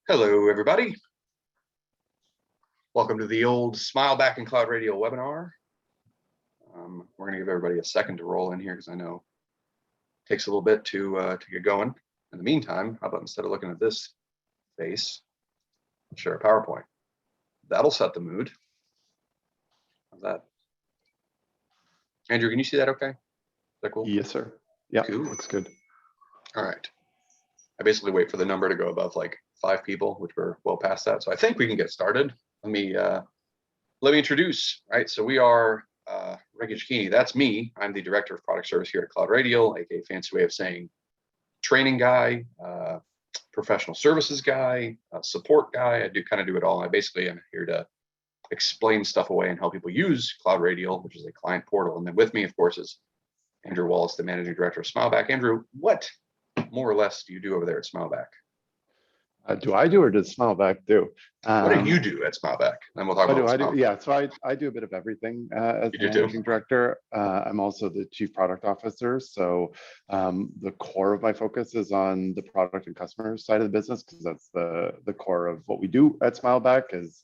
Hello, everybody. Welcome to the old Smileback and CloudRadial webinar. We're going to give everybody a second to roll in here because I know it takes a little bit to get going. In the meantime, how about instead of looking at this face, I'll share a PowerPoint. That'll set the mood. How's that? Andrew, can you see that okay? Is that cool? Yes, sir. Yeah, cool. Looks good. All right. I basically wait for the number to go above like 5 people, which we're well past that. So I think we can get started. Let me introduce, right? So we are Cecchini. That's me. I'm the director of product service here at CloudRadial, aka fancy way of saying training guy, professional services guy, support guy. I do kind of do it all. I basically am here to explain stuff away and help people use CloudRadial, which is a client portal. And then with me, of course, is Andrew Wallace, the managing director of Smileback. Andrew, what more or less do you do over there at Smileback? Do I do or does Smileback do? What do you do at Smileback? And we'll talk about Smileback. Yeah, so I do a bit of everything as the managing director. I'm also the chief product officer. So the core of my focus is on the product and customer side of the business, because that's the core of what we do at Smileback is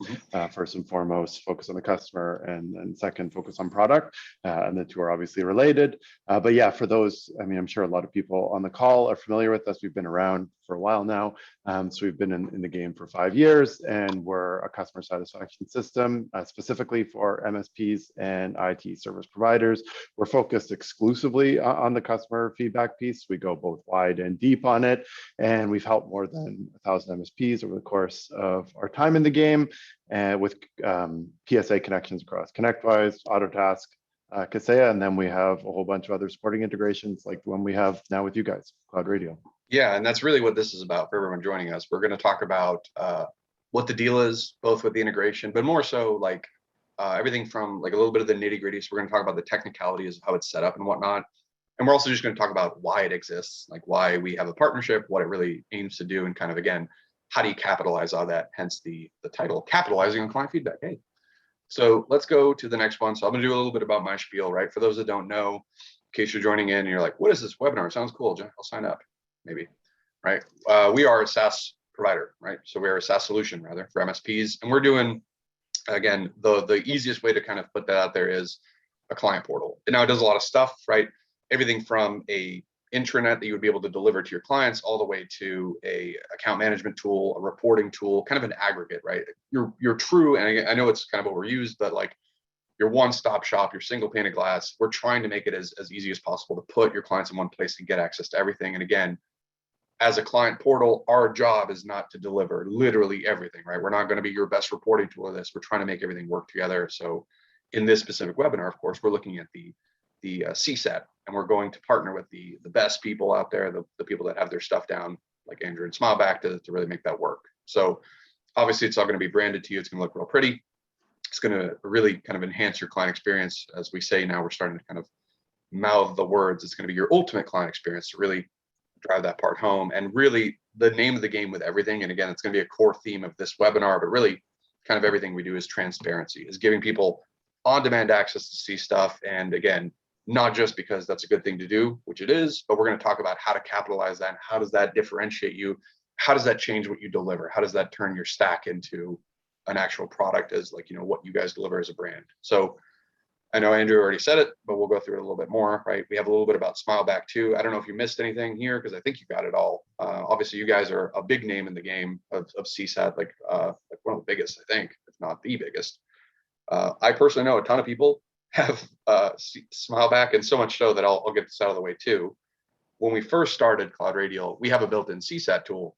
first and foremost, focus on the customer, and then second, focus on product. And the two are obviously related. But yeah, for those, I mean, I'm sure a lot of people on the call are familiar with us. We've been around for a while now. So we've been in the game for 5 years, and we're a customer satisfaction system specifically for MSPs and IT service providers. We're focused exclusively on the customer feedback piece. We go both wide and deep on it, and we've helped more than 1,000 MSPs over the course of our time in the game, and with PSA connections across ConnectWise, Autotask, Kaseya, and then we have a whole bunch of other supporting integrations like the one we have now with you guys, CloudRadial. Yeah, and that's really what this is about for everyone joining us. We're going to talk about what the deal is, both with the integration, but more so like everything from like a little bit of the nitty gritty. So we're going to talk about the technicalities of how it's set up and whatnot. And we're also just going to talk about why it exists, like why we have a partnership, what it really aims to do, and kind of, again, how do you capitalize on that? Hence the title, Capitalizing on Client Feedback. Hey, so let's go to the next one. So I'm going to do a little bit about my spiel, right? For those that don't know, in case you're joining in and you're like, what is this webinar? Sounds cool. I'll sign up. Maybe, right? We are a SaaS provider, right? So we're a SaaS solution rather for MSPs, and we're doing, again, the easiest way to kind of put that out there is a client portal. And now it does a lot of stuff, right? Everything from a intranet that you would be able to deliver to your clients, all the way to a account management tool, a reporting tool, kind of an aggregate, right? You're true, and I know it's kind of overused, but like your one-stop shop, your single pane of glass. We're trying to make it as easy as possible to put your clients in one place and get access to everything. And again, as a client portal, our job is not to deliver literally everything, right? We're not going to be your best reporting tool of this. We're trying to make everything work together. So in this specific webinar, of course, we're looking at the CSAT, and we're going to partner with the best people out there, the people that have their stuff down, like Andrew and Smileback, to really make that work. So obviously it's all going to be branded to you. It's going to look real pretty. It's going to really kind of enhance your client experience. As we say now, we're starting to kind of mouth the words. It's going to be your ultimate client experience to really drive that part home. And really the name of the game with everything, and again, it's going to be a core theme of this webinar, but really kind of everything we do is transparency, is giving people on-demand access to see stuff. And again, not just because that's a good thing to do, which it is, but we're going to talk about how to capitalize that. And how does that differentiate you? How does that change what you deliver? How does that turn your stack into an actual product as, like, you know, what you guys deliver as a brand? So I know Andrew already said it, but we'll go through it a little bit more, right? We have a little bit about Smileback too. I don't know if you missed anything here, because I think you got it all. Obviously, you guys are a big name in the game of CSAT, like one of the biggest, I think, if not the biggest. I personally know a ton of people have Smileback, and so much so that I'll get this out of the way too. When we first started CloudRadial, we have a built-in CSAT tool,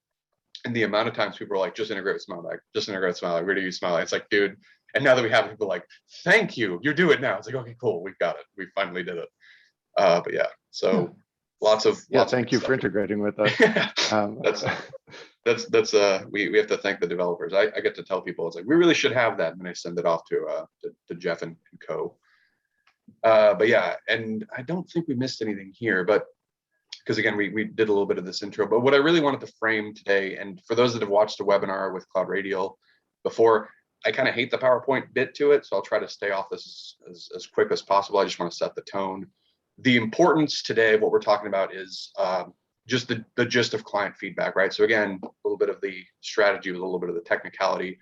and the amount of times people are like, just integrate with Smileback, just integrate with Smileback, we're gonna use Smileback. It's like, dude. And now that we have people like, thank you, you do it now. It's like, okay, cool, we've got it. We finally did it. But yeah, so lots of thank you for integrating with us. We have to thank the developers. I get to tell people, it's like, we really should have that, and then I send it off to Jeff and co. But yeah, and I don't think we missed anything here, but because again, we did a little bit of this intro. But what I really wanted to frame today, and for those that have watched a webinar with CloudRadial before, I kind of hate the PowerPoint bit to it, so I'll try to stay off this as quick as possible. I just want to set the tone. The importance today of what we're talking about is just the gist of client feedback, right? So again, a little bit of the strategy with a little bit of the technicality.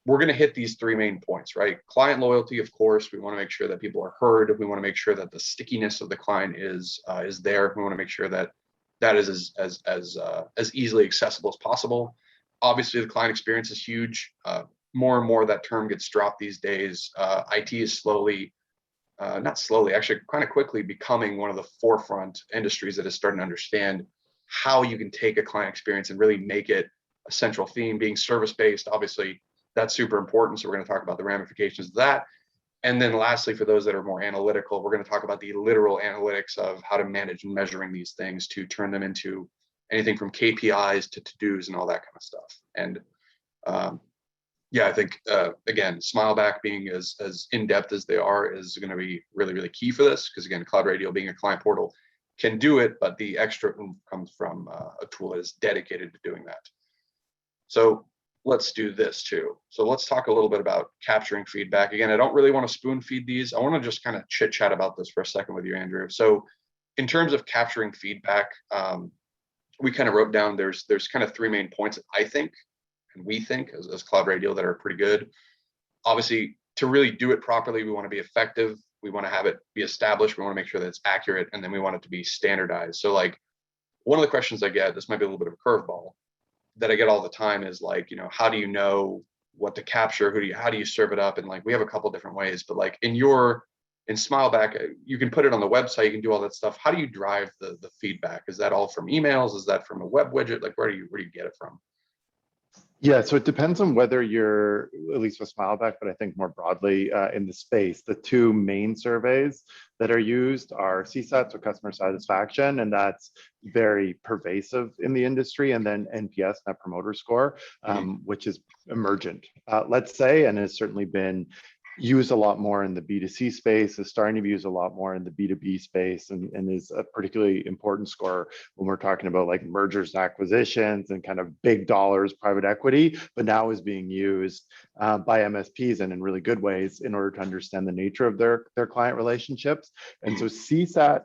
We're going to hit these three main points, right? Client loyalty, of course. We want to make sure that people are heard. We want to make sure that the stickiness of the client is there. We want to make sure that that is as easily accessible as possible. Obviously, the client experience is huge. More and more that term gets dropped these days. IT is slowly, not slowly, actually kind of quickly becoming one of the forefront industries that is starting to understand how you can take a client experience and really make it a central theme. Being service-based, obviously, that's super important. So we're going to talk about the ramifications of that. And then lastly, for those that are more analytical, we're going to talk about the literal analytics of how to manage and measuring these things to turn them into anything from KPIs to to-dos and all that kind of stuff. And yeah, I think, again, Smileback being as in-depth as they are is going to be really, really key for this. Because again, CloudRadial being a client portal can do it, but the extra comes from a tool that is dedicated to doing that. So let's do this too. So let's talk a little bit about capturing feedback. Again, I don't really want to spoon feed these. I want to just kind of chit chat about this for a second with you, Andrew. So in terms of capturing feedback, we kind of wrote down there's kind of three main points that I think and we think as CloudRadial that are pretty good. Obviously, to really do it properly, we want to be effective. We want to have it be established. We want to make sure that it's accurate, and then we want it to be standardized. So like one of the questions I get, this might be a little bit of a curveball, that I get all the time is like, how do you know what to capture? How do you serve it up? And like, we have a couple different ways, but like in Smileback, you can put it on the website, you can do all that stuff. How do you drive the feedback? Is that all from emails? Is that from a web widget? Like, where do you get it from? Yeah, so it depends on whether you're, at least with Smileback, but I think more broadly in the space, the two main surveys that are used are CSAT, so customer satisfaction, and that's very pervasive in the industry, and then NPS, Net Promoter Score, which is emergent, let's say, and has certainly been used a lot more in the B2C space, is starting to be used a lot more in the B2B space, and is a particularly important score when we're talking about like mergers and acquisitions and kind of big dollars, private equity, but now is being used by MSPs and in really good ways in order to understand the nature of their client relationships. And so CSAT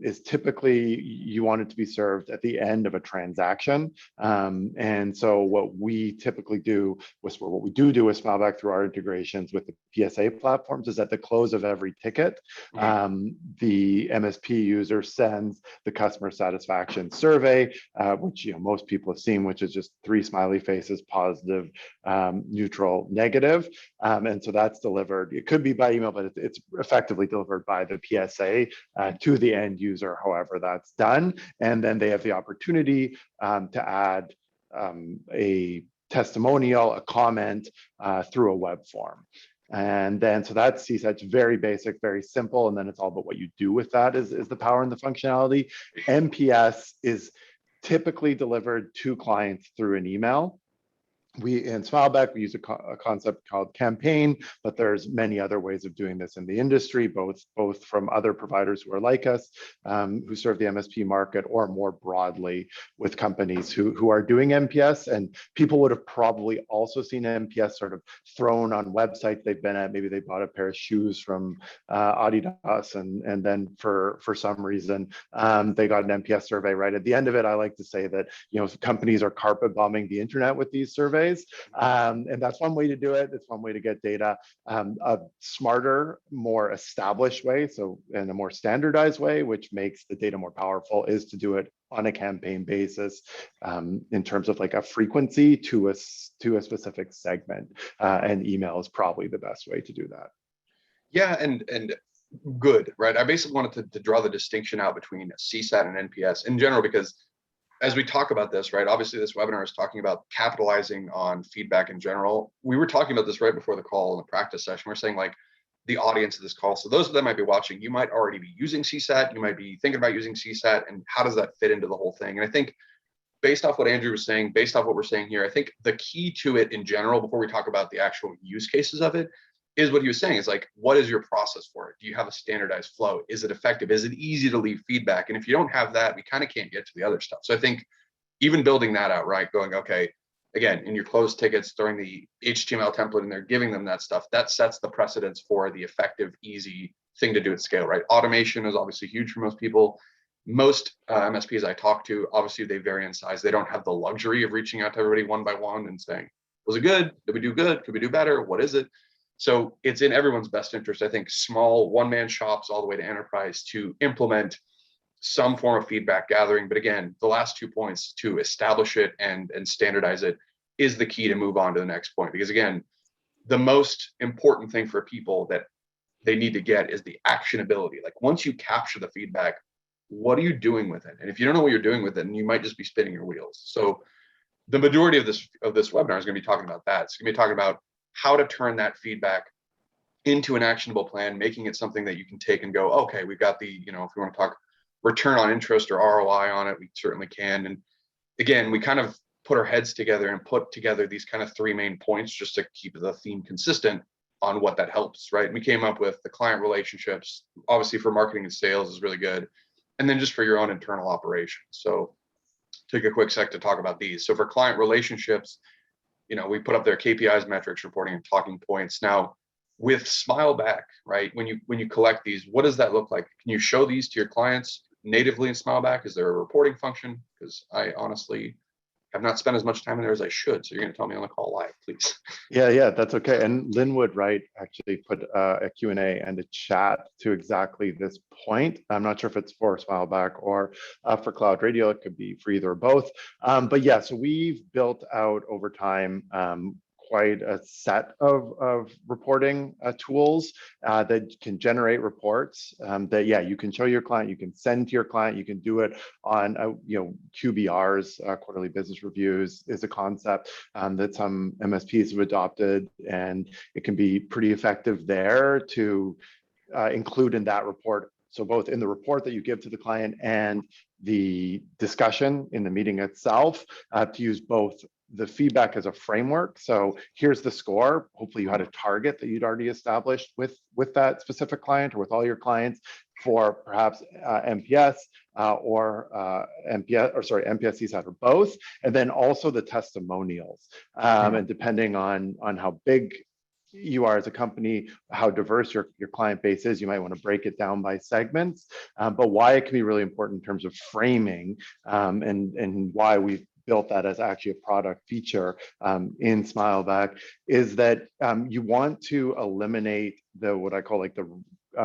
is typically, you want it to be served at the end of a transaction. And so what we typically do with Smileback through our integrations with the PSA platforms is at the close of every ticket, the MSP user sends the customer satisfaction survey, which most people have seen, which is just 3 smiley faces, positive, neutral, negative. And so that's delivered. It could be by email, but it's effectively delivered by the PSA to the end user, however that's done. And then they have the opportunity to add a testimonial, a comment through a web form. And then, so that's CSAT. It's very basic, very simple. And then it's all about what you do with that is the power and the functionality. NPS is typically delivered to clients through an email. In Smileback, we use a concept called campaign, but there's many other ways of doing this in the industry, both from other providers who are like us, who serve the MSP market, or more broadly with companies who are doing NPS. And people would have probably also seen NPS sort of thrown on websites they've been at. Maybe they bought a pair of shoes from Adidas, and then for some reason they got an NPS survey right at the end of it. I like to say that companies are carpet bombing the internet with these surveys. And that's one way to do it. It's one way to get data. A smarter, more established way, so in a more standardized way, which makes the data more powerful, is to do it on a campaign basis in terms of like a frequency to a specific segment. And email is probably the best way to do that. Yeah, and good, right? I basically wanted to draw the distinction out between CSAT and NPS in general, because as we talk about this, right, obviously this webinar is talking about capitalizing on feedback in general. We were talking about this right before the call in the practice session. We're saying like the audience of this call. So those that might be watching, you might already be using CSAT. You might be thinking about using CSAT, and how does that fit into the whole thing? And I think based off what Andrew was saying, based off what we're saying here, I think the key to it in general, before we talk about the actual use cases of it, is what he was saying is like, what is your process for it? Do you have a standardized flow? Is it effective? Is it easy to leave feedback? And if you don't have that, we kind of can't get to the other stuff. So I think even building that out, right, going, okay, again, in your closed tickets, throwing the HTML template in there, giving them that stuff, that sets the precedence for the effective, easy thing to do at scale, right? Automation is obviously huge for most people. Most MSPs I talk to, obviously they vary in size. They don't have the luxury of reaching out to everybody one by one and saying, was it good? Did we do good? Could we do better? What is it? So it's in everyone's best interest, I think, small one-man shops all the way to enterprise to implement some form of feedback gathering. But again, the last 2 points, to establish it and standardize it, is the key to move on to the next point. Because again, the most important thing for people that they need to get is the actionability. Like once you capture the feedback, what are you doing with it? And if you don't know what you're doing with it, then you might just be spinning your wheels. So the majority of this webinar is going to be talking about that. It's going to be talking about how to turn that feedback into an actionable plan, making it something that you can take and go, okay, we've got the, if we want to talk return on interest or ROI on it, we certainly can. And again, we kind of put our heads together and put together these kind of 3 main points just to keep the theme consistent on what that helps, right? We came up with the client relationships, obviously for marketing and sales is really good. And then just for your own internal operations. So take a quick sec to talk about these. So for client relationships, we put up their KPIs, metrics, reporting, and talking points. Now with Smileback, right? When you collect these, what does that look like? Can you show these to your clients natively in Smileback? Is there a reporting function? Because I honestly have not spent as much time in there as I should. So you're going to tell me on the call live, please. Yeah, that's okay. And Linwood, right, actually put a Q&A and a chat to exactly this point. I'm not sure if it's for Smileback or for CloudRadial. It could be for either or both. But yeah, so we've built out over time quite a set of reporting tools that can generate reports that, yeah, you can show your client, you can send to your client, you can do it on, QBRs, quarterly business reviews is a concept that some MSPs have adopted, and it can be pretty effective there to include in that report. So both in the report that you give to the client and the discussion in the meeting itself, to use both the feedback as a framework. So here's the score. Hopefully you had a target that you'd already established with that specific client or with all your clients for perhaps MPS or MPS CSAT or both. And then also the testimonials. And depending on how big you are as a company, how diverse your client base is, you might want to break it down by segments. But why it can be really important in terms of framing and why we've built that as actually a product feature in Smileback is that you want to eliminate what I call like the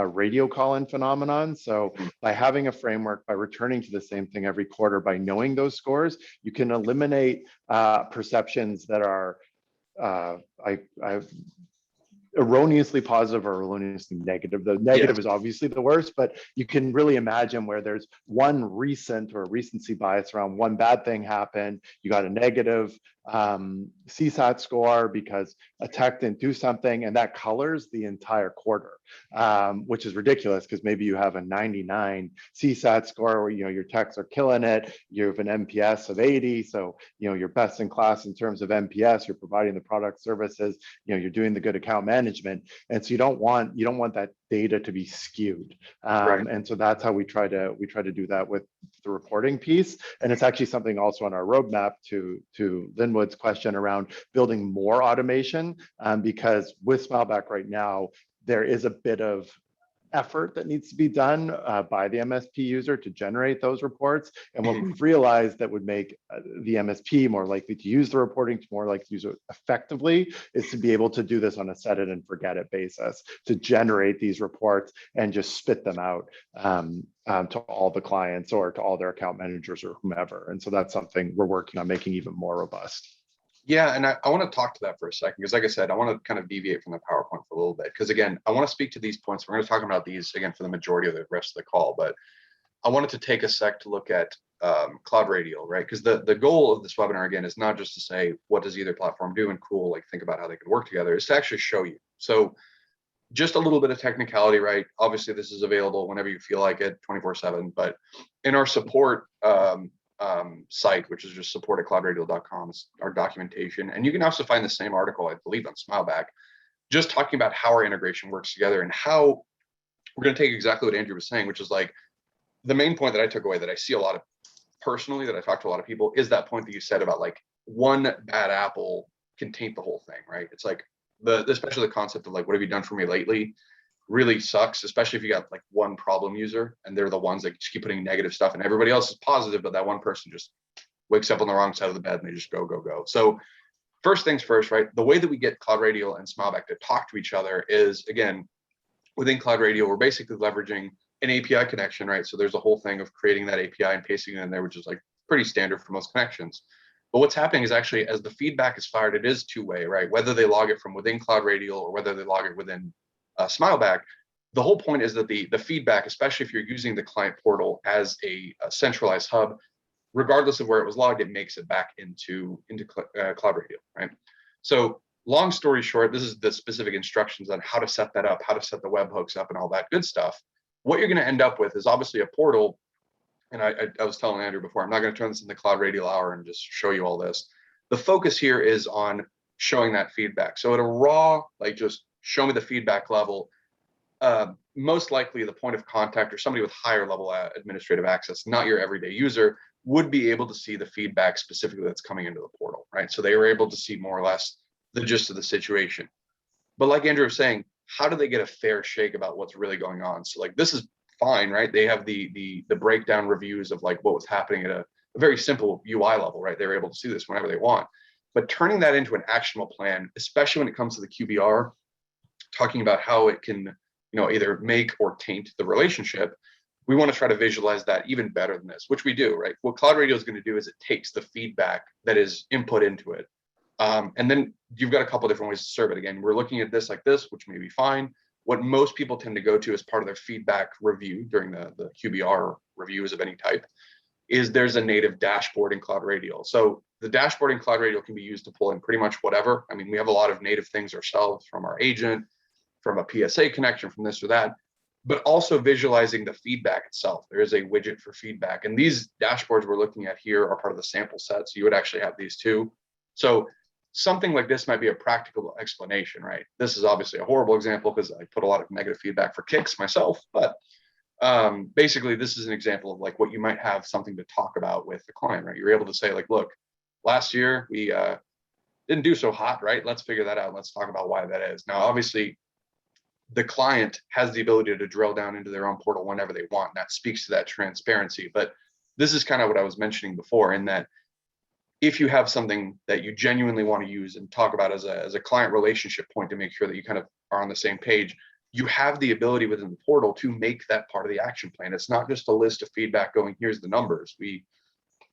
radio call-in phenomenon. So by having a framework, by returning to the same thing every quarter, by knowing those scores, you can eliminate perceptions that are erroneously positive or erroneously negative. The negative is obviously the worst, but you can really imagine where there's one recent or recency bias around one bad thing happened. You got a negative CSAT score because a tech didn't do something, and that colors the entire quarter, which is ridiculous because maybe you have a 99 CSAT score where your techs are killing it. You have an MPS of 80, so you're best in class in terms of MPS. You're providing the product services. You're doing the good account management, and so you don't want that data to be skewed. Right. And so that's how we try to do that with the reporting piece. And it's actually something also on our roadmap to Linwood's question around building more automation, because with Smileback right now, there is a bit of effort that needs to be done by the MSP user to generate those reports. And what we've realized that would make the MSP more likely to use the reporting, to more likely to use it effectively, is to be able to do this on a set it and forget it basis, to generate these reports and just spit them out to all the clients or to all their account managers or whomever. And so that's something we're working on making even more robust. Yeah, and I want to talk to that for a second, because like I said, I want to kind of deviate from the PowerPoint for a little bit, because again, I want to speak to these points. We're going to talk about these again for the majority of the rest of the call, but I wanted to take a sec to look at CloudRadial, right? Because the goal of this webinar, again, is not just to say, what does either platform do and cool, like think about how they could work together, is to actually show you. So just a little bit of technicality, right? Obviously, this is available whenever you feel like it, 24/7, but in our support site, which is just support@cloudradial.com, is our documentation. And you can also find the same article, I believe, on Smileback, just talking about how our integration works together and how we're going to take exactly what Andrew was saying, which is like the main point that I took away that I see a lot of personally, that I talk to a lot of people, is that point that you said about like one bad apple can taint the whole thing, right? It's like especially the concept of like, what have you done for me lately? really sucks, especially if you got like one problem user and they're the ones that just keep putting negative stuff and everybody else is positive, but that one person just wakes up on the wrong side of the bed and they just go, go, go. So first things first, right? The way that we get CloudRadial and Smileback to talk to each other is, again, within CloudRadial, we're basically leveraging an API connection, right? So there's a whole thing of creating that API and pasting it in there, which is like pretty standard for most connections. But what's happening is actually as the feedback is fired, it is two-way, right? Whether they log it from within CloudRadial or whether they log it within Smileback, the whole point is that the feedback, especially if you're using the client portal as a centralized hub, regardless of where it was logged, it makes it back into CloudRadial, right? So long story short, this is the specific instructions on how to set that up, how to set the webhooks up and all that good stuff. What you're going to end up with is obviously a portal. And I was telling Andrew before, I'm not going to turn this into CloudRadial hour and just show you all this. The focus here is on showing that feedback. So at a raw, like just show me the feedback level, most likely the point of contact or somebody with higher level administrative access, not your everyday user, would be able to see the feedback specifically that's coming into the portal, right? So they were able to see more or less the gist of the situation. But like Andrew was saying, how do they get a fair shake about what's really going on? So like this is fine, right? They have the breakdown reviews of like what was happening at a very simple UI level, right? They were able to see this whenever they want. But turning that into an actionable plan, especially when it comes to the QBR, talking about how it can, either make or taint the relationship, we want to try to visualize that even better than this, which we do, right? What CloudRadial is going to do is it takes the feedback that is input into it. And then you've got a couple of different ways to serve it. Again, we're looking at this like this, which may be fine. What most people tend to go to as part of their feedback review during the QBR reviews of any type is there's a native dashboard in CloudRadial. So the dashboard in CloudRadial can be used to pull in pretty much whatever. I mean, we have a lot of native things ourselves from our agent, from a PSA connection, from this or that, but also visualizing the feedback itself. There is a widget for feedback. And these dashboards we're looking at here are part of the sample set. So you would actually have these too. So something like this might be a practical explanation, right? This is obviously a horrible example because I put a lot of negative feedback for kicks myself, but basically this is an example of like what you might have something to talk about with the client, right? You're able to say like, look, last year we didn't do so hot, right? Let's figure that out. Let's talk about why that is. Now, obviously, the client has the ability to drill down into their own portal whenever they want. And that speaks to that transparency. But this is kind of what I was mentioning before, in that if you have something that you genuinely want to use and talk about as a client relationship point to make sure that you kind of are on the same page, you have the ability within the portal to make that part of the action plan. It's not just a list of feedback going, here's the numbers.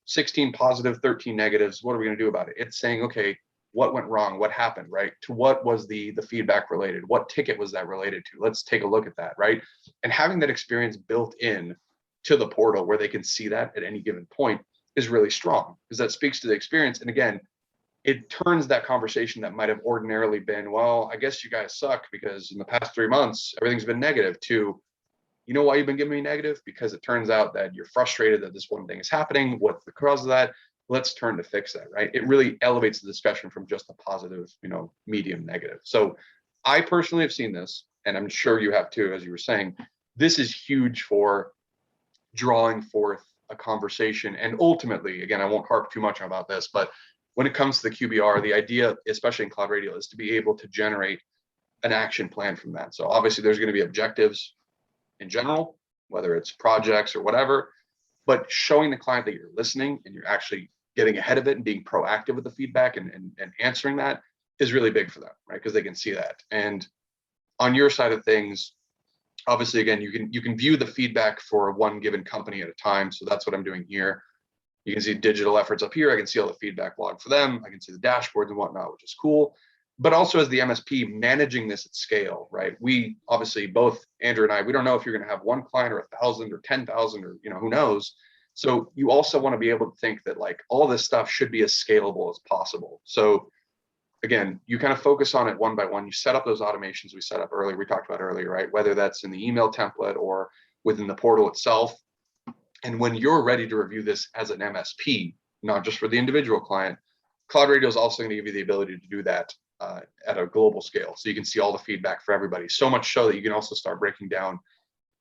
16 positive, 13 negatives. What are we going to do about it? It's saying, okay, what went wrong? What happened, right? To what was the feedback related? What ticket was that related to? Let's take a look at that, right? And having that experience built in to the portal where they can see that at any given point is really strong, because that speaks to the experience. And again, it turns that conversation that might have ordinarily been, well, I guess you guys suck because in the past 3 months, everything's been negative, to, you know why you've been giving me negative? Because it turns out that you're frustrated that this one thing is happening. What's the cause of that? Let's turn to fix that, right? It really elevates the discussion from just a positive, medium, negative. So I personally have seen this, and I'm sure you have too, as you were saying. This is huge for drawing forth a conversation. And ultimately, again, I won't harp too much about this, but when it comes to the QBR, the idea, especially in CloudRadial, is to be able to generate an action plan from that. So obviously there's going to be objectives in general, whether it's projects or whatever, but showing the client that you're listening and you're actually getting ahead of it and being proactive with the feedback and answering that is really big for them, right? Because they can see that. And on your side of things, obviously, again, you can view the feedback for one given company at a time. So that's what I'm doing here. You can see digital efforts up here. I can see all the feedback log for them. I can see the dashboards and whatnot, which is cool. But also as the MSP managing this at scale, right? We obviously, both Andrew and I, we don't know if you're going to have one client or 1,000 or 10,000 or, who knows. So you also want to be able to think that like all this stuff should be as scalable as possible. So again, you kind of focus on it one by one. You set up those automations we set up earlier, we talked about earlier, right? Whether that's in the email template or within the portal itself. And when you're ready to review this as an MSP, not just for the individual client, CloudRadial is also going to give you the ability to do that at a global scale. So you can see all the feedback for everybody. So much so that you can also start breaking down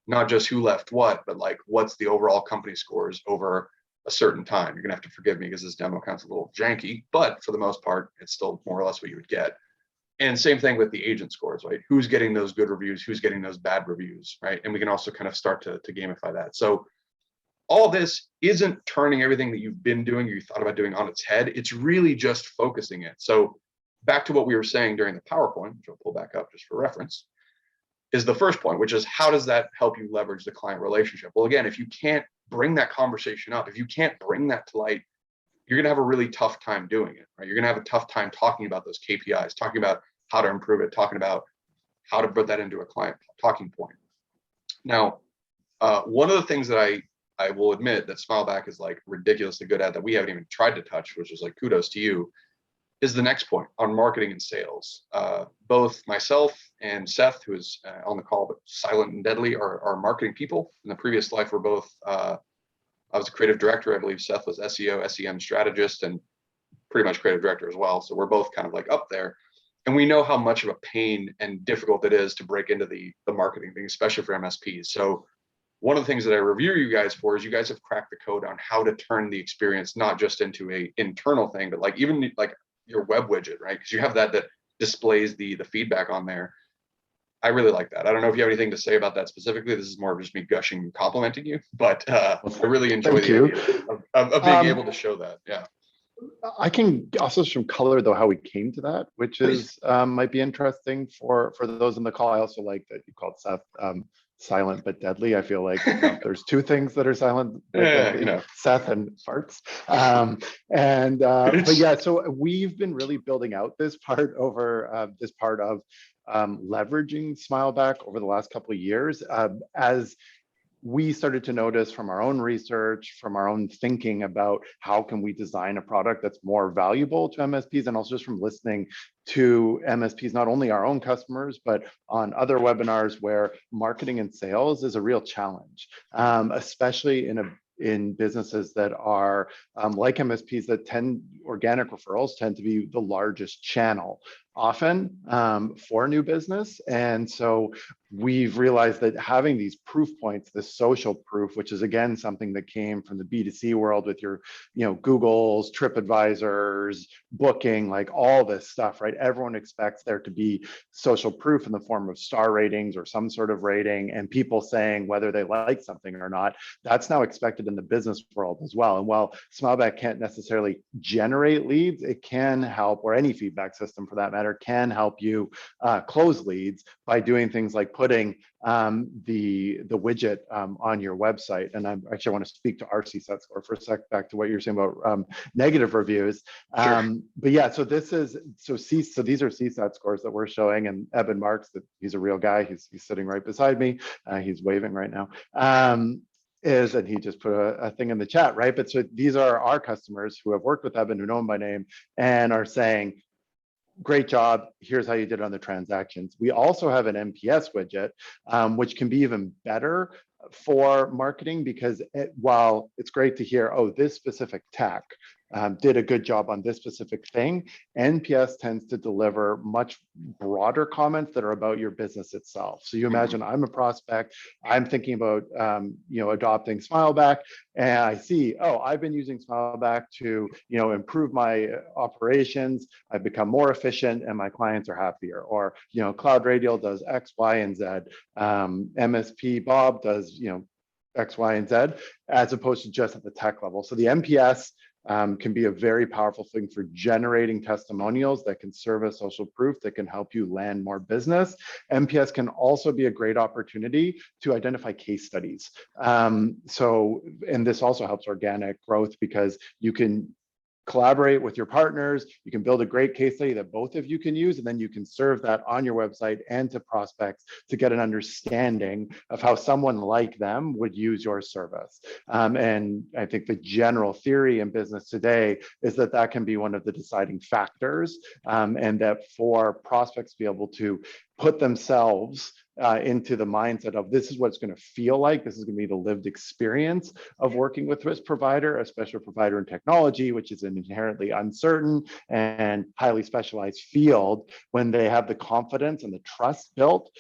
not just who left what, but like what's the overall company scores over a certain time. You're gonna have to forgive me because this demo counts a little janky, but for the most part, it's still more or less what you would get. And same thing with the agent scores, right? Who's getting those good reviews? Who's getting those bad reviews, right? And we can also kind of start to gamify that. So all this isn't turning everything that you've been doing or you thought about doing on its head. It's really just focusing it. So back to what we were saying during the PowerPoint, which I'll pull back up just for reference, is the first point, which is how does that help you leverage the client relationship? Well, again, if you can't bring that conversation up, if you can't bring that to light, you're going to have a really tough time doing it, right? You're going to have a tough time talking about those KPIs, talking about how to improve it, talking about how to put that into a client talking point. Now, one of the things that I will admit that Smileback is like ridiculously good at that we haven't even tried to touch, which is like kudos to you, is the next point on marketing and sales. Both myself and Seth, who is on the call, but silent and deadly, are marketing people. In the previous life, we're both, I was a creative director. I believe Seth was SEO, SEM strategist, and pretty much creative director as well. So we're both kind of like up there. And we know how much of a pain and difficult it is to break into the marketing thing, especially for MSPs. So one of the things that I review you guys for is you guys have cracked the code on how to turn the experience not just into a internal thing, but like even like your web widget, right? Because you have that displays the feedback on there. I really like that. I don't know if you have anything to say about that specifically. This is more of just me gushing and complimenting you, but I really enjoy the idea of being able to show that. Yeah. I can also show color though how we came to that, which is might be interesting for those in the call. I also like that you called Seth silent but deadly. I feel like there's two things that are silent, but deadly, Seth and farts. But yeah, so we've been really building out this part over this part of leveraging Smileback over the last couple of years as we started to notice from our own research, from our own thinking about how can we design a product that's more valuable to MSPs, and also just from listening to MSPs, not only our own customers, but on other webinars where marketing and sales is a real challenge, especially in businesses that are like MSPs that organic referrals tend to be the largest channel often for new business. And so we've realized that having these proof points, this social proof, which is again something that came from the B2C world with your, Googles, TripAdvisors, Booking, like all this stuff, right? Everyone expects there to be social proof in the form of star ratings or some sort of rating and people saying whether they like something or not. That's now expected in the business world as well. And while Smileback can't necessarily generate leads, it can help, or any feedback system for that matter, can help you close leads by doing things like putting the widget on your website. And I actually want to speak to our CSAT score for a sec, back to what you're saying about negative reviews. Sure. But yeah, so these are CSAT scores that we're showing, and Evan Marks, that he's a real guy. He's sitting right beside me. He's waving right now. And he just put a thing in the chat, right? But so these are our customers who have worked with Evan, who know him by name, and are saying, great job, here's how you did on the transactions. We also have an NPS widget, which can be even better for marketing, because while it's great to hear, oh, this specific tech did a good job on this specific thing, NPS tends to deliver much broader comments that are about your business itself. So you imagine I'm a prospect, I'm thinking about adopting Smileback, and I see, oh, I've been using Smileback to improve my operations, I've become more efficient, and my clients are happier. Or CloudRadial does X, Y, and Z. MSP Bob does X, Y, and Z, as opposed to just at the tech level. So the NPS can be a very powerful thing for generating testimonials that can serve as social proof that can help you land more business. NPS can also be a great opportunity to identify case studies. And this also helps organic growth, because you can collaborate with your partners, you can build a great case study that both of you can use, and then you can serve that on your website and to prospects to get an understanding of how someone like them would use your service. And I think the general theory in business today is that that can be one of the deciding factors, and that for prospects to be able to put themselves into the mindset of this is what it's going to feel like. This is going to be the lived experience of working with this provider, a special provider in technology, which is an inherently uncertain and highly specialized field, when they have the confidence and the trust built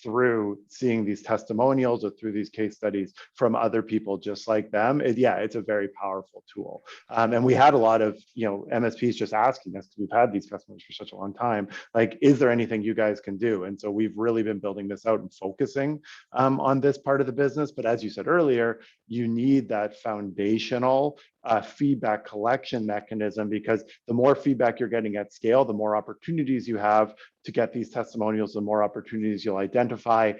through seeing these testimonials or through these case studies from other people just like them. It's a very powerful tool. And we had a lot of MSPs just asking us, because we've had these customers for such a long time, like, is there anything you guys can do? And so we've really been building this out and focusing on this part of the business. But as you said earlier, you need that foundational feedback collection mechanism, because the more feedback you're getting at scale, the more opportunities you have to get these testimonials, the more opportunities you'll identify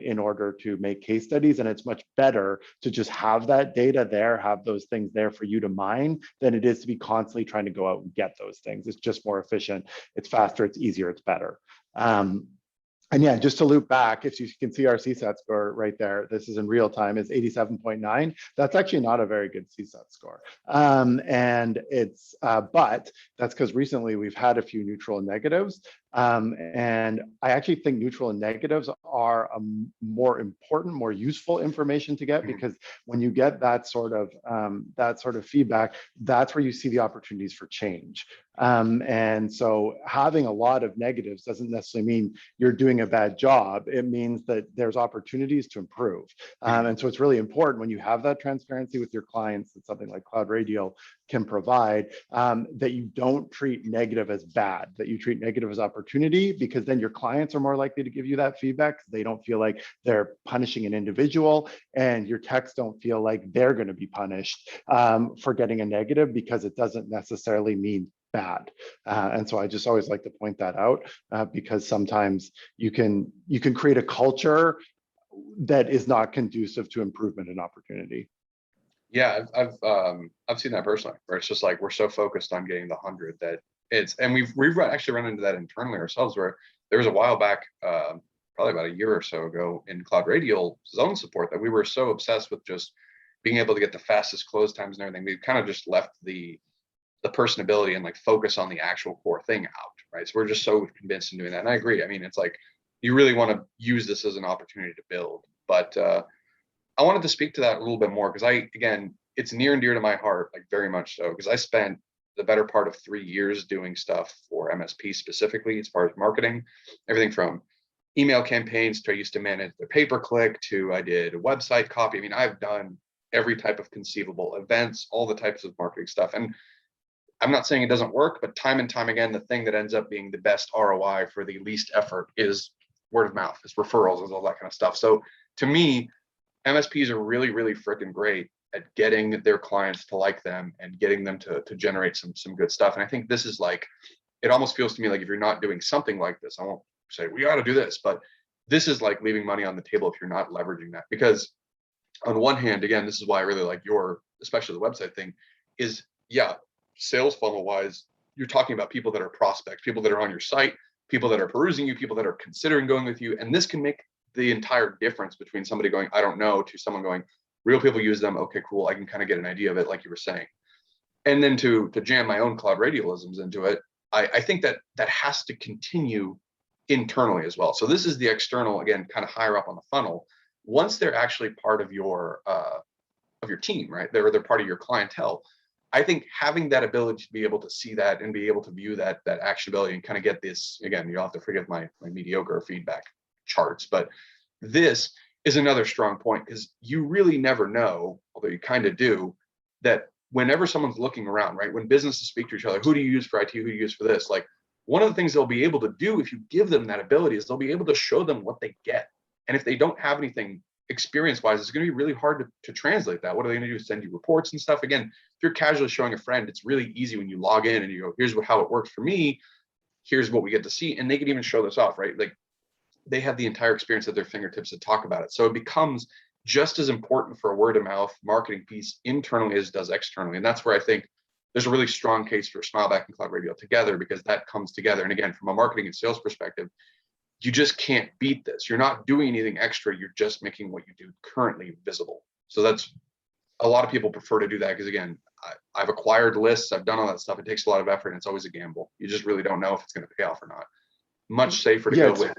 in order to make case studies. And it's much better to just have that data there, have those things there for you to mine, than it is to be constantly trying to go out and get those things. It's just more efficient, it's faster, it's easier, it's better. And yeah, just to loop back, if you can see our CSAT score right there, this is in real time, is 87.9. That's actually not a very good CSAT score. And it's, but that's because recently we've had a few neutral and negatives. And I actually think neutral and negatives are a more important, more useful information to get, because when you get that sort of feedback, that's where you see the opportunities for change. And so having a lot of negatives doesn't necessarily mean you're doing a bad job. It means that there's opportunities to improve. And so it's really important when you have that transparency with your clients, that something like CloudRadial can provide, that you don't treat negative as bad, that you treat negative as opportunity, because then your clients are more likely to give you that feedback, because they don't feel like they're punishing an individual, and your techs don't feel like they're going to be punished for getting a negative, because it doesn't necessarily mean bad. And so I just always like to point that out, because sometimes you can create a culture that is not conducive to improvement and opportunity. Yeah, I've seen that personally, where it's just like we're so focused on getting the 100 that and we've actually run into that internally ourselves, where there was a while back, probably about a year or so ago, in CloudRadial zone support, that we were so obsessed with just being able to get the fastest close times and everything. We kind of just left the personability and like focus on the actual core thing out, right? So we're just so convinced in doing that. And I agree. I mean, it's like you really want to use this as an opportunity to build. But I wanted to speak to that a little bit more, because again, it's near and dear to my heart, like very much so, because I spent the better part of 3 years doing stuff for MSP specifically, as far as marketing, everything from email campaigns to I used to manage the pay-per-click to I did website copy. I mean, I've done every type of conceivable events, all the types of marketing stuff. And I'm not saying it doesn't work, but time and time again, the thing that ends up being the best ROI for the least effort is word of mouth, is referrals, is all that kind of stuff. So to me, MSPs are really, really freaking great at getting their clients to like them and getting them to generate some good stuff. And I think this is like, it almost feels to me like if you're not doing something like this, I won't say we ought to do this, but this is like leaving money on the table if you're not leveraging that. Because on one hand, again, this is why I really like especially the website thing, is sales funnel wise, you're talking about people that are prospects, people that are on your site, people that are perusing you, people that are considering going with you. And this can make the entire difference between somebody going, I don't know, to someone going, real people use them. Okay, cool. I can kind of get an idea of it, like you were saying. And then to jam my own CloudRadialisms into it, I think that has to continue internally as well. So this is the external, again, kind of higher up on the funnel. Once they're actually part of your team, right? They're part of your clientele. I think having that ability to be able to see that and be able to view that actionability and kind of get this, again, you'll have to forgive my mediocre feedback charts, but this is another strong point, because you really never know, although you kind of do, that whenever someone's looking around, right? When businesses speak to each other, who do you use for IT? Who do you use for this? Like, one of the things they'll be able to do if you give them that ability is they'll be able to show them what they get. And if they don't have anything experience-wise, it's going to be really hard to translate that. What are they going to do? Send you reports and stuff? Again, if you're casually showing a friend, it's really easy when you log in and you go, here's how it works for me. Here's what we get to see. And they can even show this off, right? Like, they have the entire experience at their fingertips to talk about it. So it becomes just as important for a word of mouth marketing piece internally as it does externally. And that's where I think there's a really strong case for Smileback and CloudRadial together, because that comes together. And again, from a marketing and sales perspective, you just can't beat this. You're not doing anything extra. You're just making what you do currently visible. So that's, a lot of people prefer to do that, because again, I've acquired lists, I've done all that stuff. It takes a lot of effort, and it's always a gamble. You just really don't know if it's going to pay off or not. much safer to Yeah, go it's with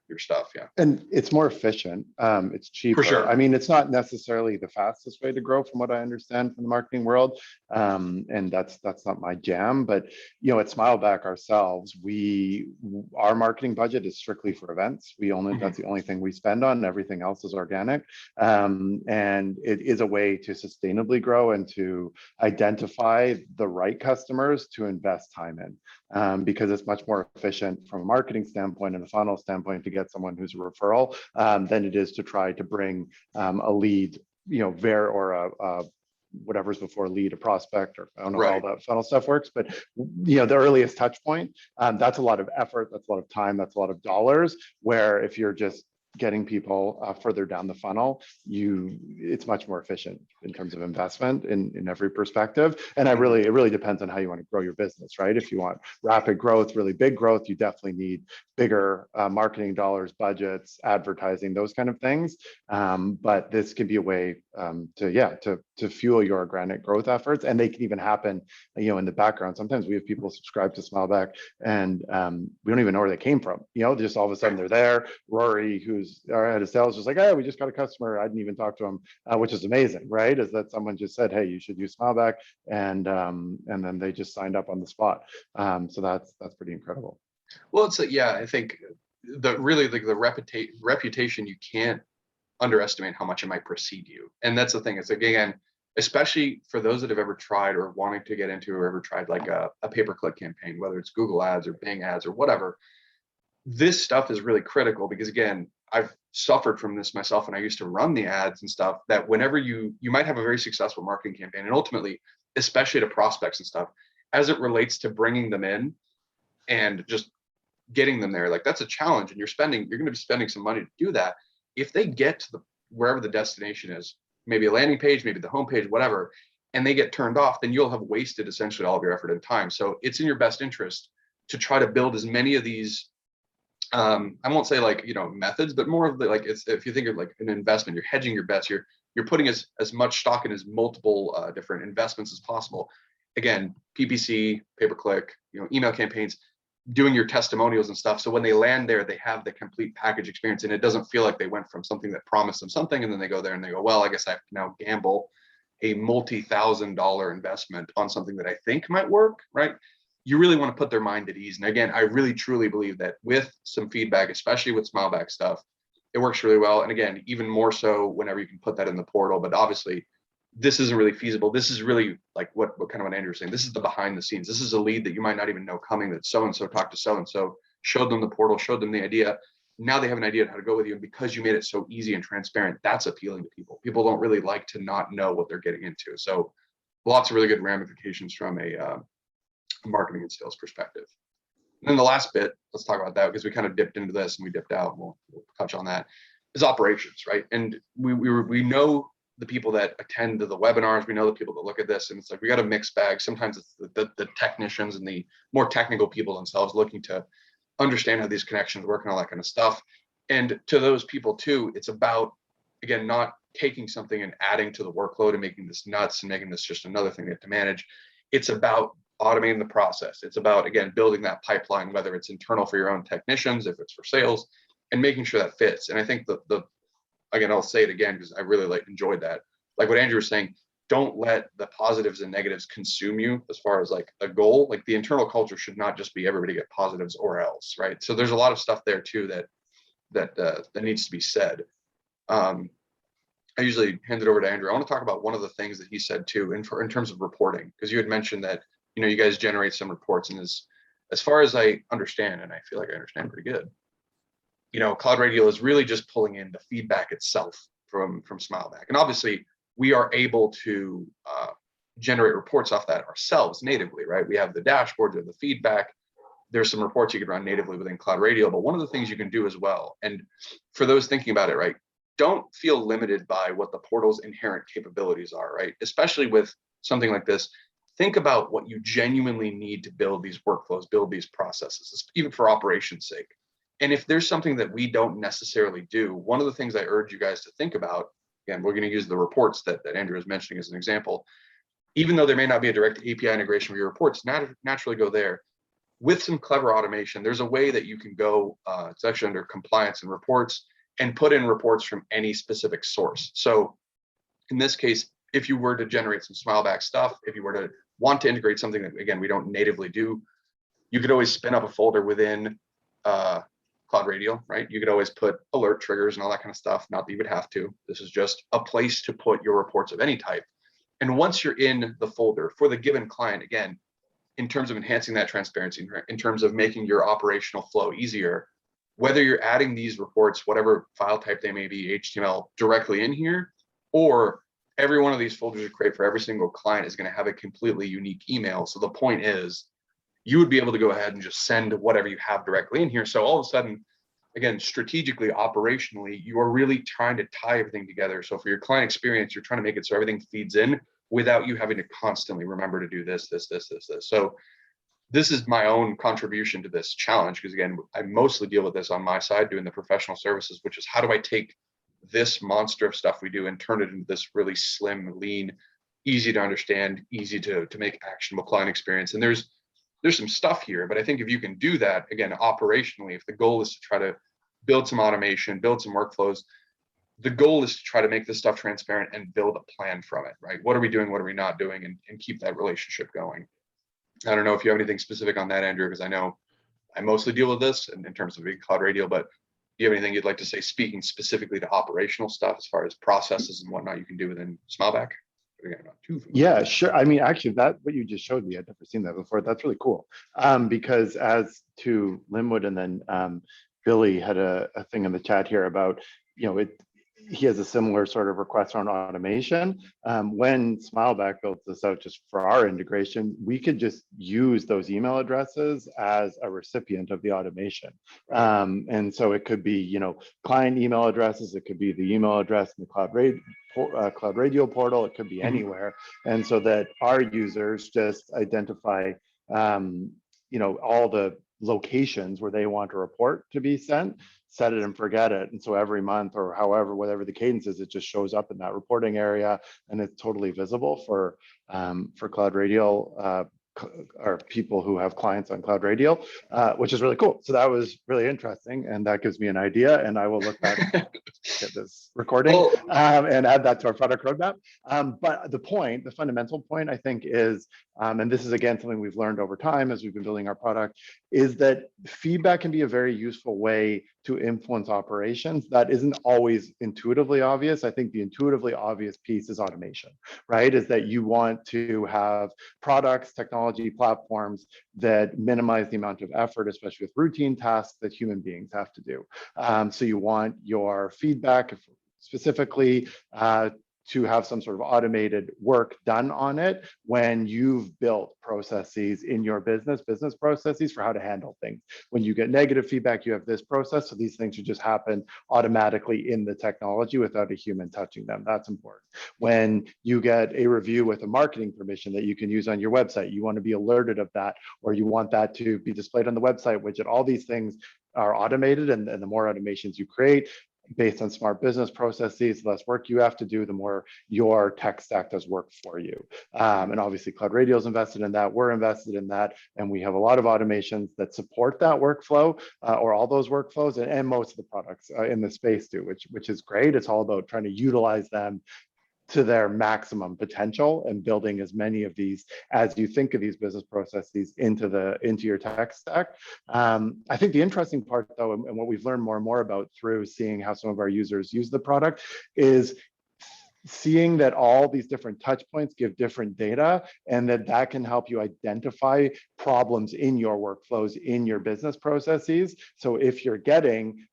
your stuff. Yeah, and it's more efficient. It's for cheaper. I sure. mean, it's not necessarily the fastest way to grow from what I understand from the marketing world. And that's not my jam. But at Smileback ourselves, our marketing budget is strictly for events. That's the only thing we spend on. Everything else is organic. And it is a way to sustainably grow and to identify the right customers to invest time in. Because it's much more efficient from a marketing standpoint and a funnel standpoint to get someone who's a referral than it is to try to bring a lead, or a whatever's before lead, a prospect, or I don't know how all that funnel stuff works, but the earliest touch point, that's a lot of effort, that's a lot of time, that's a lot of dollars, where if you're just getting people further down the funnel, it's much more efficient in terms of investment in every perspective. And it really depends on how you want to grow your business, right? If you want rapid growth, really big growth, you definitely need bigger marketing dollars, budgets, advertising, those kind of things. But this can be a way to fuel your organic growth efforts, and they can even happen, in the background. Sometimes we have people subscribe to Smileback, and we don't even know where they came from. Just all of a sudden they're there. Rory, who's our head of sales, was like, "Hey, we just got a customer. I didn't even talk to him," which is amazing, right? Is that someone just said, "Hey, you should use Smileback," and then they just signed up on the spot. So that's pretty incredible. Well, I think the reputation, you can't underestimate how much it might precede you. And that's the thing. It's like, again, especially for those that have ever tried or wanting to get into or ever tried like a pay-per-click campaign, whether it's Google ads or Bing ads or whatever, this stuff is really critical because, again, I've suffered from this myself when I used to run the ads and stuff, that whenever you might have a very successful marketing campaign, and ultimately, especially to prospects and stuff, as it relates to bringing them in and just getting them there, like that's a challenge, and you're going to be spending some money to do that. If they get to wherever the destination is, maybe a landing page, maybe the homepage, whatever, and they get turned off, then you'll have wasted essentially all of your effort and time. So it's in your best interest to try to build as many of these, I won't say like, methods, but more of the, like, it's, if you think of like an investment, you're hedging your bets, you're putting as much stock in as multiple different investments as possible. Again, PPC, pay-per-click, email campaigns, doing your testimonials and stuff. So when they land there, they have the complete package experience, and it doesn't feel like they went from something that promised them something, and then they go there and they go, well, I guess I have to now gamble a multi-$1,000 investment on something that I think might work, right? You really want to put their mind at ease. And again, I really truly believe that with some feedback, especially with Smileback stuff, it works really well. And again, even more so whenever you can put that in the portal. But obviously, this isn't really feasible. This is really like what kind of what Andrew was saying. This is the behind the scenes. This is a lead that you might not even know coming, that so-and-so talked to so-and-so, showed them the portal, showed them the idea. Now they have an idea of how to go with you. And because you made it so easy and transparent, that's appealing to people. People don't really like to not know what they're getting into. So lots of really good ramifications from a marketing and sales perspective. And then the last bit, let's talk about that, because we kind of dipped into this and we dipped out, and we'll touch on that, is operations, right? And we know the people that attend to the webinars, we know the people that look at this, and it's like we got a mixed bag. Sometimes it's the technicians and the more technical people themselves looking to understand how these connections work and all that kind of stuff. And to those people too, it's about, again, not taking something and adding to the workload and making this nuts and making this just another thing they have to manage. It's about automating the process. It's about, again, building that pipeline, whether it's internal for your own technicians, if it's for sales, and making sure that fits. And I think again, I'll say it again because I really enjoyed that. Like what Andrew was saying, don't let the positives and negatives consume you as far as like a goal. Like the internal culture should not just be everybody get positives or else, right? So there's a lot of stuff there too that needs to be said. I usually hand it over to Andrew. I want to talk about one of the things that he said too, in terms of reporting, because you had mentioned that you guys generate some reports, and as far as I understand, and I feel like I understand pretty good, CloudRadial is really just pulling in the feedback itself from Smileback. And obviously we are able to generate reports off that ourselves natively, right? We have the dashboards or the feedback. There's some reports you can run natively within CloudRadial, but one of the things you can do as well, and for those thinking about it, right, don't feel limited by what the portal's inherent capabilities are, right? Especially with something like this, think about what you genuinely need to build these workflows, build these processes, even for operations sake. And if there's something that we don't necessarily do, one of the things I urge you guys to think about, again, we're going to use the reports that Andrew is mentioning as an example, even though there may not be a direct API integration with your reports, naturally go there. with some clever automation, there's a way that you can go, it's actually under compliance and reports, and put in reports from any specific source. So in this case, if you were to generate some Smileback stuff, if you were to want to integrate something that, again, we don't natively do, you could always spin up a folder within CloudRadial, right? You could always put alert triggers and all that kind of stuff. Not that you would have to. This is just a place to put your reports of any type. And once you're in the folder for the given client, again, in terms of enhancing that transparency, in terms of making your operational flow easier, whether you're adding these reports, whatever file type they may be, HTML, directly in here, or every one of these folders you create for every single client is going to have a completely unique email. So the point is, you would be able to go ahead and just send whatever you have directly in here. So all of a sudden, again, strategically, operationally, you are really trying to tie everything together. So for your client experience, you're trying to make it so everything feeds in without you having to constantly remember to do this. So this is my own contribution to this challenge, because again, I mostly deal with this on my side doing the professional services, which is how do I take this monster of stuff we do and turn it into this really slim, lean, easy to understand, easy to make actionable client experience. And there's some stuff here, but I think if you can do that, again, operationally, if the goal is to try to build some automation, build some workflows, the goal is to try to make this stuff transparent and build a plan from it, right? What are we doing? What are we not doing? And keep that relationship going. I don't know if you have anything specific on that, Andrew, because I know I mostly deal with this in terms of CloudRadial, but do you have anything you'd like to say speaking specifically to operational stuff as far as processes and whatnot you can do within Smileback? Again, not too familiar. Yeah, sure. I mean, actually, that what you just showed me, I'd never seen that before. That's really cool. Because as to Linwood and then Billy had a thing in the chat here about, he has a similar sort of request on automation. When Smileback built this out just for our integration, we could just use those email addresses as a recipient of the automation. And so it could be, client email addresses, it could be the email address in the CloudRadial portal, it could be anywhere. And so that our users just identify, all the locations where they want a report to be sent, set it and forget it. And so every month or however, whatever the cadence is, it just shows up in that reporting area and it's totally visible for CloudRadial or people who have clients on CloudRadial, which is really cool. So that was really interesting. And that gives me an idea, and I will look back at this recording and add that to our product roadmap. But the fundamental point, I think, is, and this is again something we've learned over time as we've been building our product, is that feedback can be a very useful way to influence operations. That isn't always intuitively obvious. I think the intuitively obvious piece is automation, right? Is that you want to have products, technology platforms that minimize the amount of effort, especially with routine tasks that human beings have to do. So you want your feedback specifically to have some sort of automated work done on it when you've built processes in your business processes for how to handle things. When you get negative feedback, you have this process. So these things should just happen automatically in the technology without a human touching them. That's important. When you get a review with a marketing permission that you can use on your website, you want to be alerted of that, or you want that to be displayed on the website widget. All these things are automated, and the more automations you create, based on smart business processes, the less work you have to do, the more your tech stack does work for you. And obviously CloudRadial is invested in that, we're invested in that, and we have a lot of automations that support that workflow or all those workflows, and most of the products in the space do, which is great. It's all about trying to utilize them to their maximum potential and building as many of these as you think of these business processes into your tech stack. I think the interesting part though, and what we've learned more and more about through seeing how some of our users use the product, is seeing that all these different touch points give different data, and that can help you identify problems in your workflows, in your business processes. So if you're getting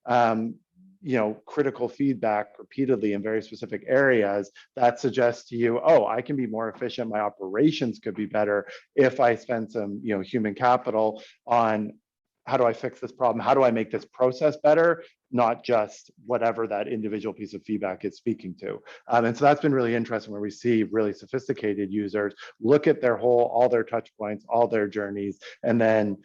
critical feedback repeatedly in very specific areas, that suggests to you, oh, I can be more efficient. My operations could be better if I spend some, human capital on how do I fix this problem? How do I make this process better? Not just whatever that individual piece of feedback is speaking to. And so that's been really interesting, where we see really sophisticated users look at all their touch points, all their journeys, and then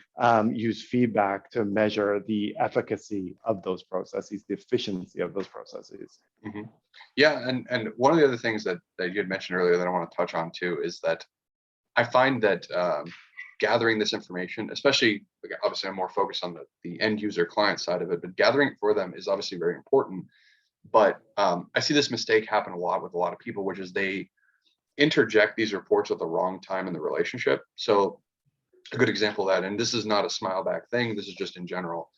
use feedback to measure the efficacy of those processes, the efficiency of those processes. Mm-hmm. Yeah, and one of the other things that you had mentioned earlier that I want to touch on too is that I find that gathering this information, especially, like, obviously I'm more focused on the end user client side of it, but gathering it for them is obviously very important. But I see this mistake happen a lot with a lot of people, which is they interject these reports at the wrong time in the relationship. So a good example of that, and this is not a Smileback thing, this is just in general.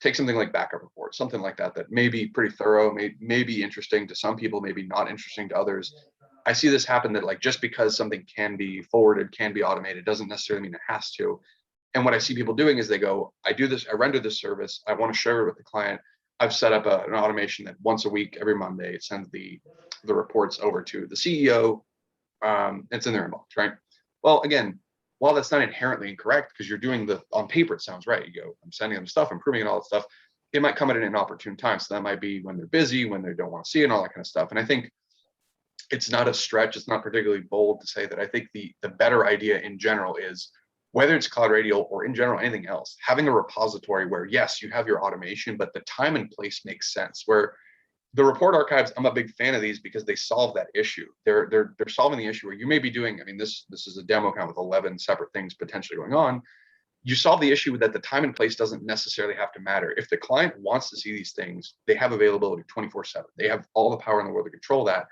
Take something like backup report, something like that, that may be pretty thorough, may be interesting to some people, maybe not interesting to others. I see this happen, that like just because something can be forwarded, can be automated, doesn't necessarily mean it has to. And what I see people doing is they go, I do this, I render this service, I want to share it with the client. I've set up an automation that once a week, every Monday, it sends the reports over to the CEO. It's in their inbox, right? Well, again, while that's not inherently incorrect, because you're doing on paper, it sounds right. You go, I'm sending them stuff, improving and all that stuff. It might come at an inopportune time. So that might be when they're busy, when they don't want to see it, and all that kind of stuff. And I think it's not a stretch. It's not particularly bold to say that I think the better idea in general is, whether it's CloudRadial or in general anything else, having a repository where, yes, you have your automation, but the time and place makes sense. Where the report archives, I'm a big fan of these because they solve that issue. They're solving the issue where you may be doing, I mean, this is a demo account with 11 separate things potentially going on. You solve the issue that the time and place doesn't necessarily have to matter. If the client wants to see these things, they have availability 24/7. They have all the power in the world to control that.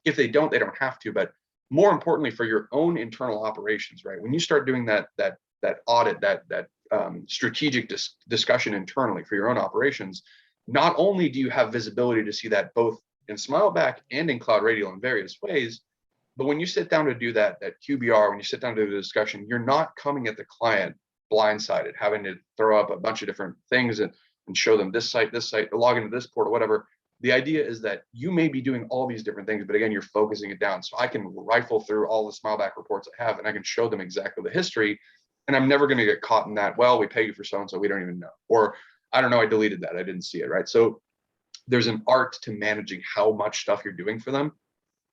If they don't have to. But more importantly, for your own internal operations, right? When you start doing that audit, that strategic discussion internally for your own operations, not only do you have visibility to see that both in Smileback and in CloudRadial in various ways, but when you sit down to do that QBR, when you sit down to do the discussion, you're not coming at the client blindsided, having to throw up a bunch of different things and show them this site, log into this portal, whatever. The idea is that you may be doing all these different things, but again, you're focusing it down. So I can rifle through all the Smileback reports I have, and I can show them exactly the history. And I'm never going to get caught in that, well, we pay you for so-and-so, we don't even know. Or I don't know, I deleted that, I didn't see it, right? So there's an art to managing how much stuff you're doing for them,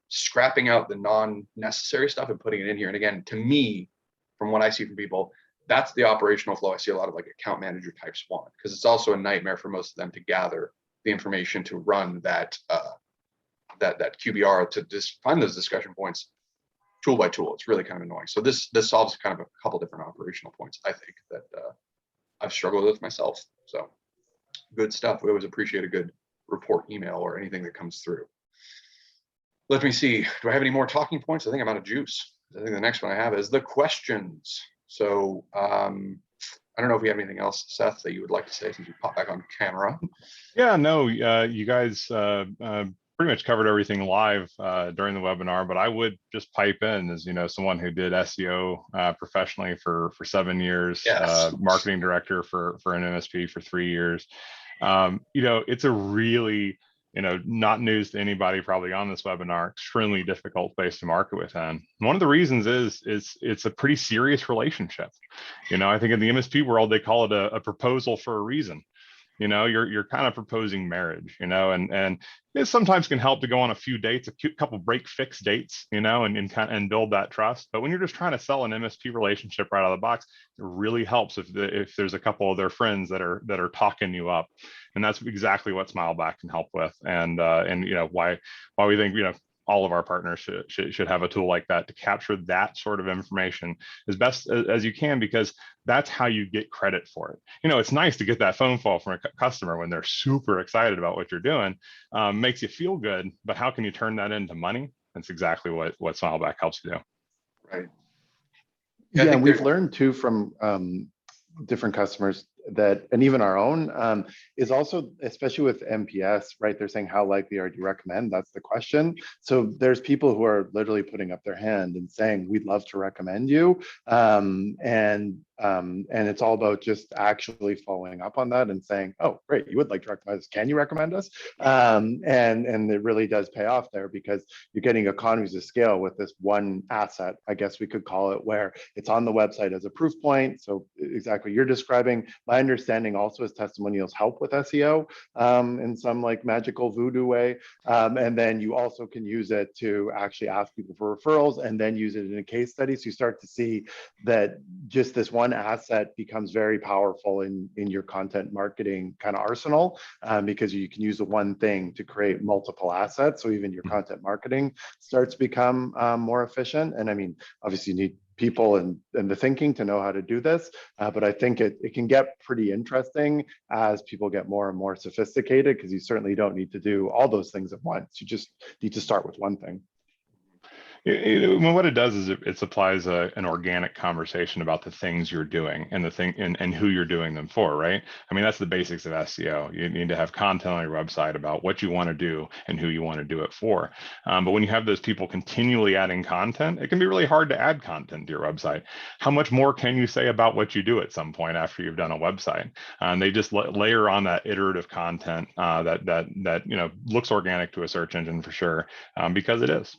scrapping out the non-necessary stuff and putting it in here. And again, to me, from what I see from people, that's the operational flow I see a lot of like account manager types want, because it's also a nightmare for most of them to gather the information to run that QBR, to just find those discussion points tool by tool. It's really kind of annoying. So this solves kind of a couple different operational points, I think, that I've struggled with myself. So good stuff. We always appreciate a good report email or anything that comes through. Let me see. Do I have any more talking points? I think I'm out of juice. I think the next one I have is the questions. So I don't know if we have anything else, Seth, that you would like to say since you popped back on camera. Yeah, no, you guys pretty much covered everything live during the webinar, but I would just pipe in as, someone who did SEO professionally for 7 years, Yes. Marketing director for an MSP for 3 years. It's a really, not news to anybody probably on this webinar, extremely difficult place to market within. And one of the reasons is it's a pretty serious relationship. I think in the MSP world, they call it a proposal for a reason. You're kind of proposing marriage, and it sometimes can help to go on a few dates, a couple break fix dates, and build that trust. But when you're just trying to sell an MSP relationship right out of the box, it really helps if there's a couple of their friends that are talking you up, and that's exactly what Smileback can help with, and why we think all of our partners should have a tool like that to capture that sort of information as best as you can, because that's how you get credit for it. It's nice to get that phone call from a customer when they're super excited about what you're doing, makes you feel good, but how can you turn that into money? That's exactly what Smileback helps you do. Right. Yeah, and we've learned too from different customers that, and even our own, is also, especially with NPS, right? They're saying, how likely are you recommend? That's the question. So there's people who are literally putting up their hand and saying, we'd love to recommend you. And it's all about just actually following up on that and saying, oh, great, you would like to recommend us. Can you recommend us? And it really does pay off there, because you're getting economies of scale with this one asset, I guess we could call it, where it's on the website as a proof point. So exactly you're describing. My understanding also is testimonials help with SEO in some like magical voodoo way. And then you also can use it to actually ask people for referrals and then use it in a case study. So you start to see that just this one asset becomes very powerful in your content marketing kind of arsenal, because you can use the one thing to create multiple assets. So even your content marketing starts to become more efficient. And I mean, obviously you need people and the thinking to know how to do this. But I think it can get pretty interesting as people get more and more sophisticated, because you certainly don't need to do all those things at once. You just need to start with one thing. What it does is it supplies an organic conversation about the things you're doing and the thing and who you're doing them for, right? I mean, that's the basics of SEO. You need to have content on your website about what you want to do and who you want to do it for. But when you have those people continually adding content, it can be really hard to add content to your website. How much more can you say about what you do at some point after you've done a website? And they just layer on that iterative content that looks organic to a search engine for sure, because it is.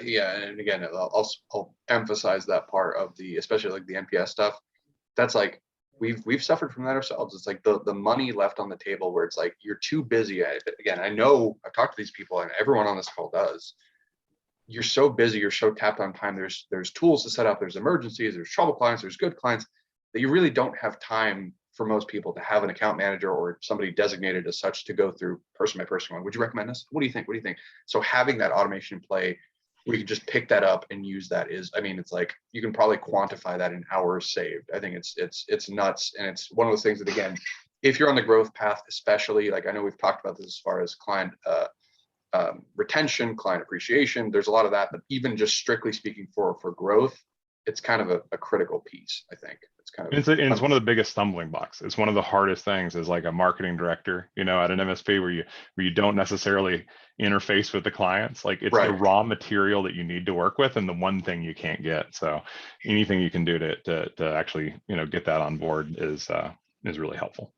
Yeah, and again, I'll emphasize that part of especially like the NPS stuff. That's like we've suffered from that ourselves. It's like the money left on the table where it's like you're too busy. Again, I know I've talked to these people, and everyone on this call does. You're so busy, you're so tapped on time. There's tools to set up. There's emergencies. There's trouble clients. There's good clients that you really don't have time for most people to have an account manager or somebody designated as such to go through person by person. Would you recommend this? What do you think? What do you think? So having that automation in play, we can just pick that up and use that it's like you can probably quantify that in hours saved. I think it's nuts. And it's one of those things that, again, if you're on the growth path, especially, like I know we've talked about this as far as client retention, client appreciation, there's a lot of that, but even just strictly speaking for growth, it's kind of a critical piece. I think it's kind of it's one of the biggest stumbling blocks. It's one of the hardest things as like a marketing director, at an MSP where you don't necessarily interface with the clients. Like it's the raw material that you need to work with and the one thing you can't get. So anything you can do to actually get that on board is really helpful.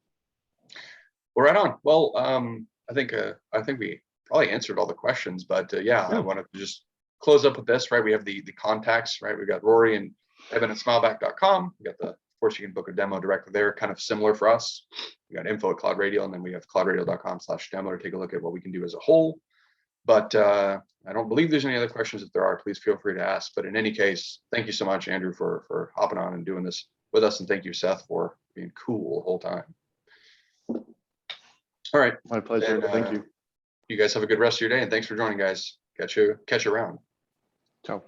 Well, right on. Well, I think we probably answered all the questions, but yeah, I wanted to just close up with this, right? We have the contacts, right? We've got Rory and Evan at smileback.com. We got of course, you can book a demo directly there, kind of similar for us. We got info at CloudRadial, and then we have cloudradial.com/demo to take a look at what we can do as a whole. But I don't believe there's any other questions. If there are, please feel free to ask. But in any case, thank you so much, Andrew, for hopping on and doing this with us. And thank you, Seth, for being cool the whole time. All right. My pleasure. Thank you. You guys have a good rest of your day, and thanks for joining, guys. Catch you around. Ciao.